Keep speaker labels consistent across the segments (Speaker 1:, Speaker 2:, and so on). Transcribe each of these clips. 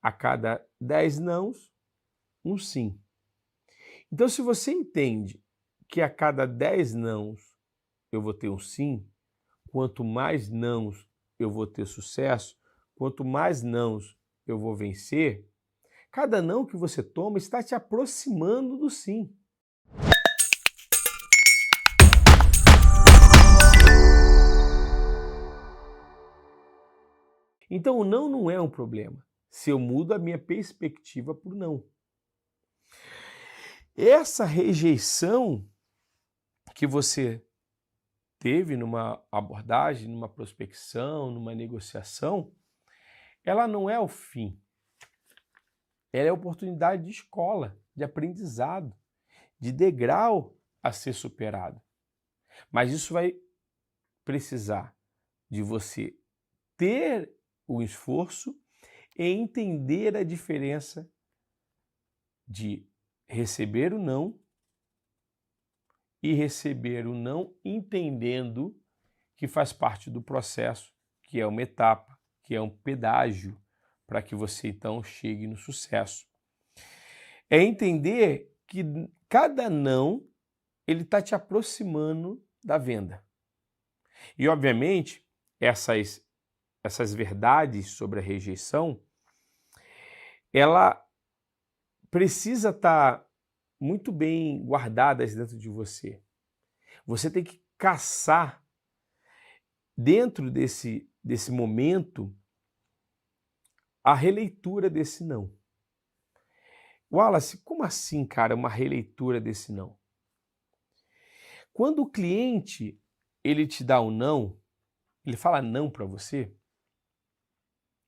Speaker 1: A cada 10 nãos, um sim. Então, se você entende que a cada 10 nãos eu vou ter um sim, quanto mais nãos eu vou ter sucesso, quanto mais nãos eu vou vencer, cada não que você toma está te aproximando do sim. Então, o não é um problema, se eu mudo a minha perspectiva por não. Essa rejeição que você teve numa abordagem, numa prospecção, numa negociação, ela não é o fim. Ela é a oportunidade de escola, de aprendizado, de degrau a ser superado. Mas isso vai precisar de você ter o esforço e entender a diferença de receber o não e receber o não entendendo que faz parte do processo, que é uma etapa, que é um pedágio para que você então chegue no sucesso. É entender que cada não ele está te aproximando da venda. E obviamente essas verdades sobre a rejeição, ela precisa estar muito bem guardadas dentro de você. Você tem que caçar dentro desse momento a releitura desse não. Wallace, como assim, cara, uma releitura desse não? Quando o cliente ele te dá um não, ele fala não para você,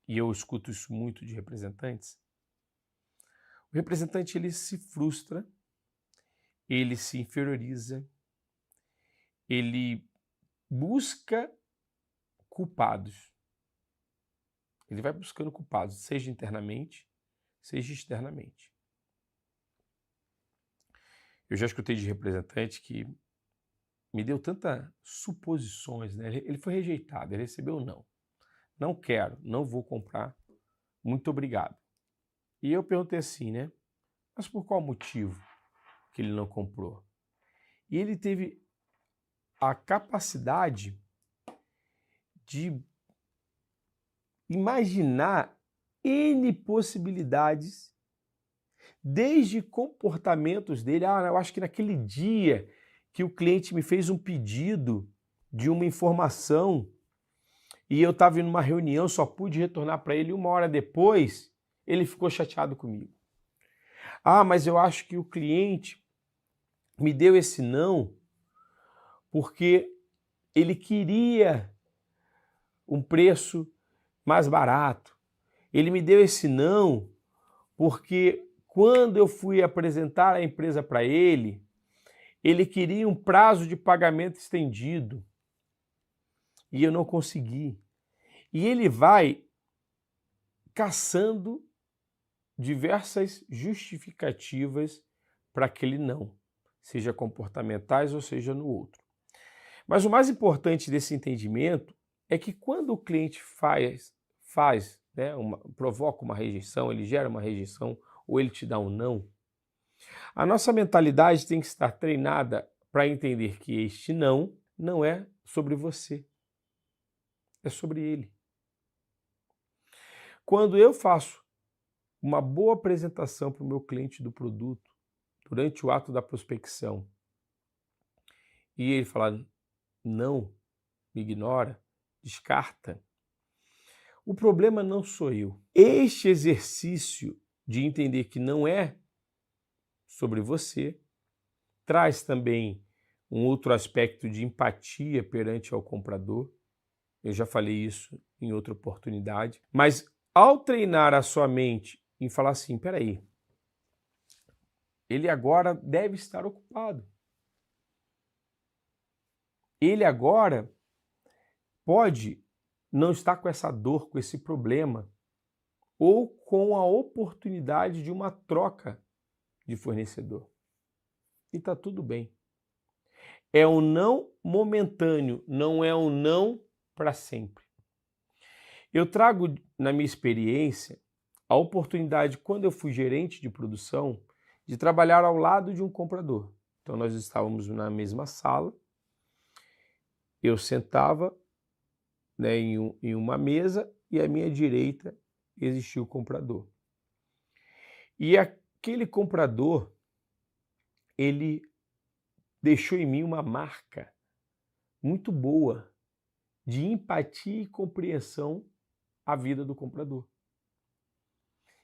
Speaker 1: e eu escuto isso muito de representantes, o representante ele se frustra, ele se inferioriza, ele busca culpados. Ele vai buscando culpados, seja internamente, seja externamente. Eu já escutei de representante que me deu tantas suposições, né? Ele foi rejeitado, ele recebeu um não. Não quero, não vou comprar, muito obrigado. E eu perguntei assim, né? Mas por qual motivo que ele não comprou? E ele teve a capacidade de imaginar N possibilidades, desde comportamentos dele. Ah, eu acho que naquele dia que o cliente me fez um pedido de uma informação e eu estava em uma reunião, só pude retornar para ele 1 hora depois, ele ficou chateado comigo. Ah, mas eu acho que o cliente me deu esse não porque ele queria um preço mais barato. Ele me deu esse não porque quando eu fui apresentar a empresa para ele, ele queria um prazo de pagamento estendido e eu não consegui. E ele vai caçando diversas justificativas para aquele não, seja comportamentais ou seja no outro. Mas o mais importante desse entendimento é que quando o cliente né, provoca uma rejeição, ele gera uma rejeição ou ele te dá um não, a nossa mentalidade tem que estar treinada para entender que este não é sobre você, é sobre ele. Quando eu faço uma boa apresentação para o meu cliente do produto, durante o ato da prospecção, e ele falar não, me ignora, descarta, o problema não sou eu. Este exercício de entender que não é sobre você traz também um outro aspecto de empatia perante ao comprador. Eu já falei isso em outra oportunidade. Mas ao treinar a sua mente em falar assim, peraí, ele agora deve estar ocupado. Ele agora pode não estar com essa dor, com esse problema, ou com a oportunidade de uma troca de fornecedor. E está tudo bem. É um não momentâneo, não é um não para sempre. Eu trago na minha experiência a oportunidade, quando eu fui gerente de produção, de trabalhar ao lado de um comprador. Então nós estávamos na mesma sala, eu sentava, né, em uma mesa e à minha direita existia o comprador. E aquele comprador, ele deixou em mim uma marca muito boa de empatia e compreensão à vida do comprador.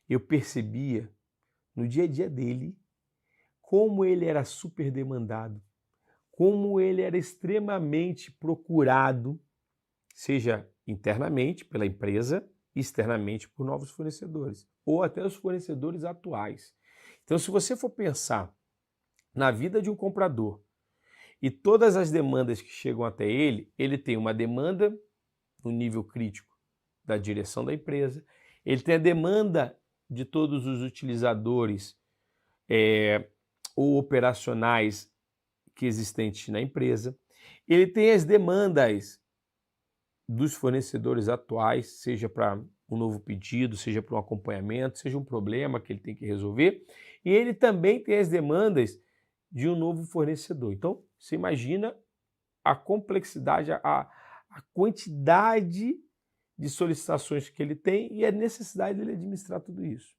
Speaker 1: Eu percebia no dia a dia dele como ele era super demandado, como ele era extremamente procurado, seja internamente pela empresa, externamente por novos fornecedores, ou até os fornecedores atuais. Então, se você for pensar na vida de um comprador e todas as demandas que chegam até ele, ele tem uma demanda no nível crítico da direção da empresa, ele tem a demanda de todos os utilizadores ou operacionais que existentes na empresa, ele tem as demandas dos fornecedores atuais, seja para um novo pedido, seja para um acompanhamento, seja um problema que ele tem que resolver, e ele também tem as demandas de um novo fornecedor. Então, você imagina a complexidade, a quantidade de solicitações que ele tem e a necessidade dele administrar tudo isso.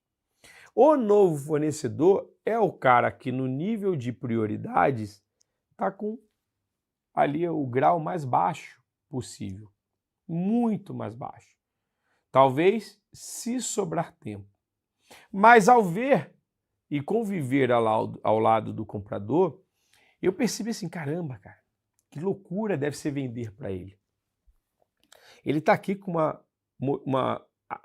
Speaker 1: O novo fornecedor é o cara que, no nível de prioridades, está com ali o grau mais baixo possível, muito mais baixo. Talvez se sobrar tempo. Mas ao ver e conviver ao lado do comprador, eu percebi assim, caramba, cara, que loucura deve ser vender para ele. Ele está aqui com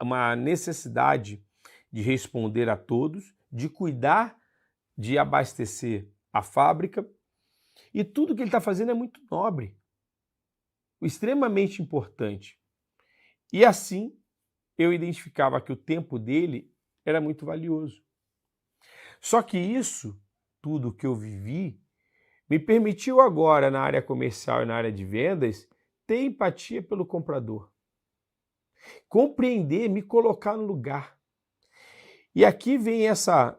Speaker 1: uma necessidade de responder a todos, de cuidar, de abastecer a fábrica, e tudo que ele está fazendo é muito nobre, extremamente importante. E assim, eu identificava que o tempo dele era muito valioso. Só que isso, tudo que eu vivi, me permitiu agora, na área comercial e na área de vendas, ter empatia pelo comprador. Compreender, me colocar no lugar. E aqui vem essa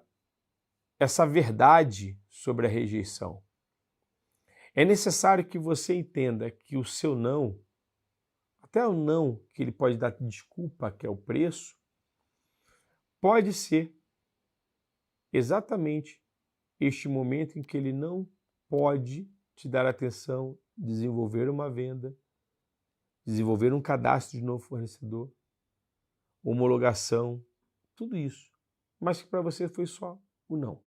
Speaker 1: verdade sobre a rejeição. É necessário que você entenda que o seu não, até o não que ele pode dar desculpa, que é o preço, pode ser exatamente este momento em que ele não pode te dar atenção, desenvolver uma venda, desenvolver um cadastro de novo fornecedor, homologação, tudo isso. Mas que para você foi só o não.